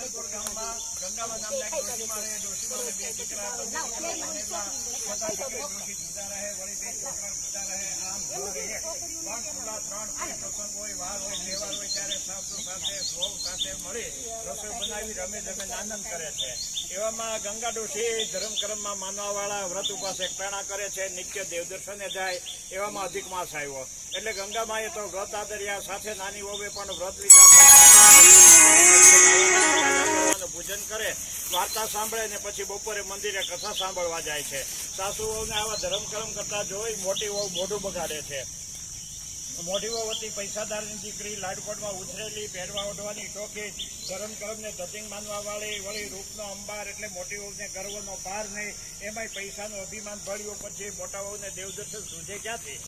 રામદેવપુર ગામમાં ગંગામાં નામના એક ડોશીમાં રહે. ડોશીમાં બે દીકરા, બંને દીકરા ભણેલા, છતાં દીકરી ડોશી જુદા રહે, વળી બે છોકરા જુદા રહે. આમ ઘર એક પણ ખુલ્લા ત્રણ કોઈ પ્રસંગ હોય, વાર હોય, તહેવાર હોય ત્યારે સાસુ સાથે વહુ સાથે મળી રસોઈ બનાવી રમે જમે આનંદ કરે છે. એવામાં ગંગા ડોશી ધર્મ કર્મમાં માનવાવાળા વ્રત ઉપાસ એક પેણા કરે છે, નિત્ય દેવદર્શને જાય. એવામાં અધિક માસ આવ્યો એટલે ગંગામાએ તો વ્રત આદર્યા, સાથે નાની વહુએ પણ વ્રત લીધા, પૂજન કરે, વાર્તા સાંભળે ને પછી બપોરે મંદિરે કથા સાંભળવા જાય છે. સાસુ વહુને આવા ધર્મ કર્મ કરતા જોઈ મોટી વહુ મોઢું બગાડે છે. મોટી વહુ હતી પૈસાદારની દીકરી, લાડકોટમાં ઉછરેલી, પહેરવા ઓઢવાની શોખી, ધર્મ કર્મને ધતિંગ માનવા વાળી, વળી રૂપનો અંબાર એટલે મોટી વહુને ગર્વનો પાર નહીં. એમાંય પૈસાનું અભિમાન ભળ્યું પછી મોટા વહુને દેવદર્શન સૂઝે ક્યાંથી?